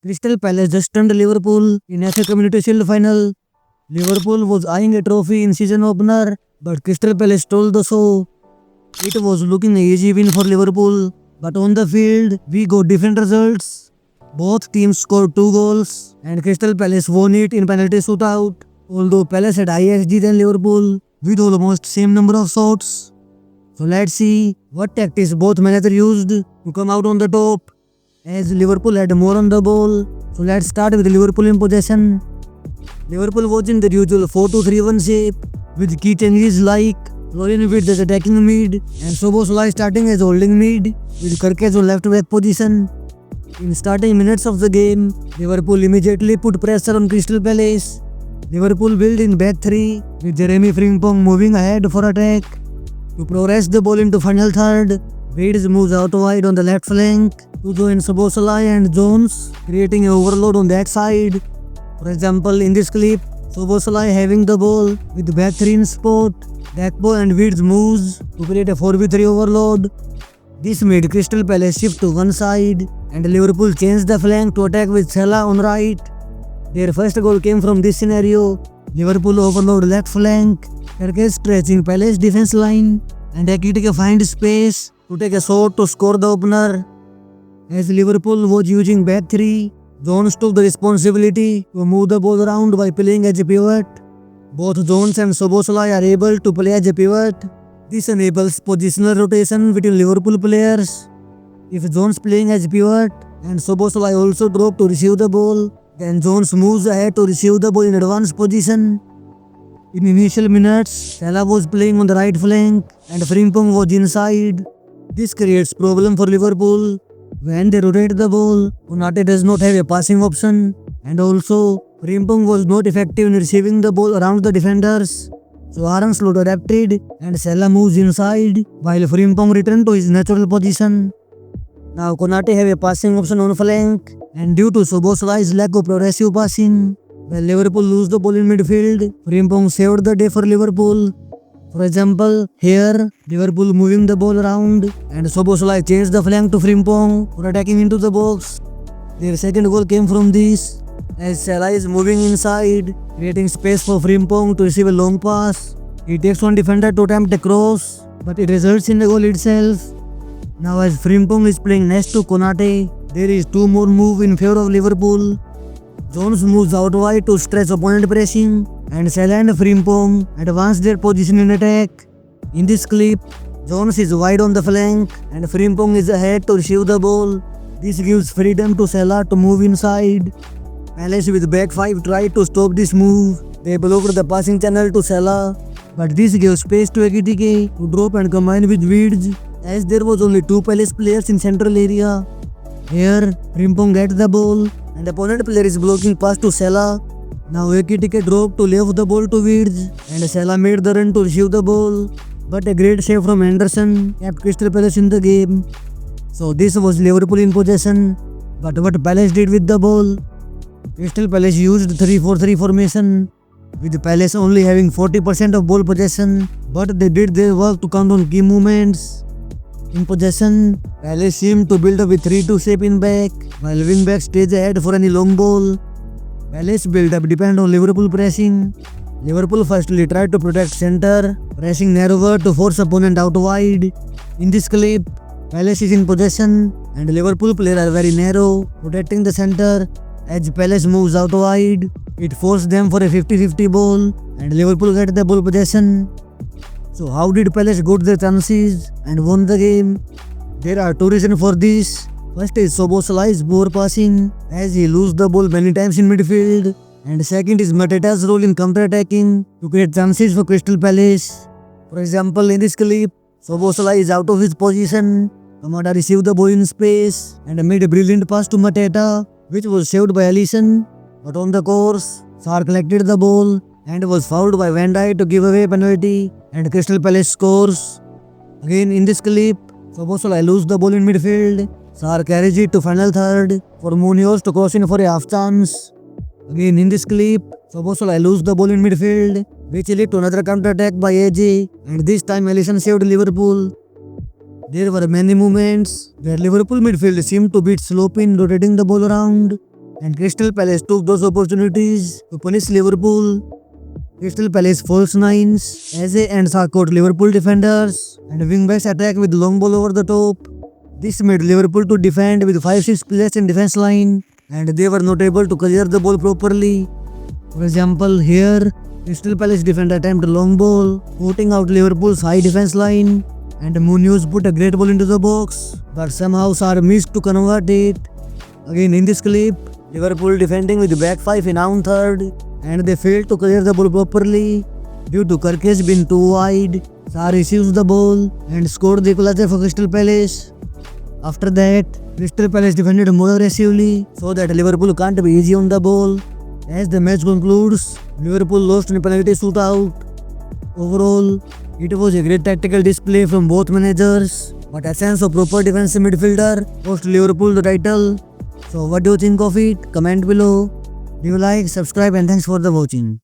Crystal Palace just stunned Liverpool in FA Community Shield final. Liverpool was eyeing a trophy in season opener, but Crystal Palace stole the show. It was looking an easy win for Liverpool, but on the field, we got different results. Both teams scored 2 goals, and Crystal Palace won it in penalty shootout. Although Palace had higher XG than Liverpool, with almost same number of shots. So let's see what tactics both managers used to come out on the top, as Liverpool had more on the ball. So let's start with Liverpool in possession. Liverpool was in their usual 4-2-3-1 shape, with key changes like Florian Wirtz as attacking mid and Szoboszlai starting as holding mid, with Kerkez on left back position. In starting minutes of the game, Liverpool immediately put pressure on Crystal Palace. Liverpool built in back 3, with Jeremy Frimpong moving ahead for attack. To progress the ball into final third, Wirtz moves out wide on the left flank to join Szoboszlai and Jones, creating an overload on that side. For example, in this clip, Szoboszlai having the ball with back 3 in spot, Gakpo and Wirtz moves to create a 4v3 overload. This made Crystal Palace shift to one side, and Liverpool changed the flank to attack with Salah on right. Their first goal came from this scenario. Liverpool overload left flank, Kerkez stretching Palace defense line, and Ekitike find space to take a shot to score the opener. As Liverpool was using back 3, Jones took the responsibility to move the ball around by playing as a pivot. Both Jones and Szoboszlai are able to play as a pivot. This enables positional rotation between Liverpool players. If Jones playing as pivot and Szoboszlai also drop to receive the ball, then Jones moves ahead to receive the ball in advanced position. In initial minutes, Salah was playing on the right flank and Frimpong was inside. This creates problem for Liverpool. When they rotate the ball, Konate does not have a passing option, and also Frimpong was not effective in receiving the ball around the defenders. So Aaron Slot adapted and Salah moves inside while Frimpong returned to his natural position. Now Konate have a passing option on flank, and due to Szoboszlai's lack of progressive passing, when Liverpool lose the ball in midfield, Frimpong saved the day for Liverpool. For example, here Liverpool moving the ball around and Szoboszlai changed the flank to Frimpong for attacking into the box. Their second goal came from this, as Salah is moving inside, creating space for Frimpong to receive a long pass. He takes one defender to attempt a cross, but it results in the goal itself. Now as Frimpong is playing next to Konate, there is 2 more moves in favor of Liverpool. Jones moves out wide to stretch opponent pressing, and Salah and Frimpong advance their position in attack. In this clip, Jones is wide on the flank and Frimpong is ahead to receive the ball. This gives freedom to Salah to move inside. Palace with back 5 tried to stop this move. They blocked the passing channel to Salah, but this gave space to Ekitike to drop and combine with Wirtz, as there was only 2 Palace players in central area. Here, Frimpong gets the ball and opponent player is blocking pass to Salah. Now Ekitike dropped to leave the ball to Wirtz and Salah made the run to receive the ball, but a great save from Henderson kept Crystal Palace in the game. So this was Liverpool in possession, but what Palace did with the ball? Crystal Palace used 3-4-3 formation, with Palace only having 40% of ball possession, but they did their work to count on key movements. In possession, Palace seemed to build up with 3-2 shape in back, while wing back stays ahead for any long ball. Palace build up depend on Liverpool pressing. Liverpool firstly tried to protect center, pressing narrower to force opponent out wide. In this clip, Palace is in possession and Liverpool players are very narrow, protecting the center. As Palace moves out wide, it forced them for a 50-50 ball and Liverpool get the ball possession. So how did Palace got their chances and won the game? There are 2 reasons for this. First is Szoboszlai's poor passing, as he loses the ball many times in midfield, and second is Mateta's role in counter-attacking to create chances for Crystal Palace. For example, in this clip, Szoboszlai is out of his position. Kamada received the ball in space and made a brilliant pass to Mateta, which was saved by Alisson. But on the course, Sarr collected the ball and was fouled by Van Dijk to give away a penalty, and Crystal Palace scores. Again in this clip, Szoboszlai loses the ball in midfield. Sarr carries it to final third for Munoz to cross in for a half chance. Again in this clip, Szoboszlai loses the ball in midfield, which led to another counter attack by AJ, and this time Alisson saved Liverpool. There were many moments where Liverpool midfield seemed to beat sloppy in rotating the ball around. and Crystal Palace took those opportunities to punish Liverpool. Crystal Palace false nines, Eze and Sa caught Liverpool defenders, and wingbacks attacked with long ball over the top. This made Liverpool to defend with 5-6 players in defense line, and they were not able to clear the ball properly. For example, here, Crystal Palace defender attempted long ball, putting out Liverpool's high defense line, and Munoz put a great ball into the box, but somehow Sarr missed to convert it. Again in this clip, Liverpool defending with back 5 in round third, and they failed to clear the ball properly due to Kirke's being too wide. Sarr receives the ball and scored the equalizer for Crystal Palace. After that, Crystal Palace defended more aggressively so that Liverpool can't be easy on the ball. As the match concludes, Liverpool lost in a penalty shootout. Overall, it was a great tactical display from both managers, but a sense of proper defensive midfielder cost Liverpool the title. So what do you think of it? Comment below. Leave a like, subscribe, and thanks for the watching.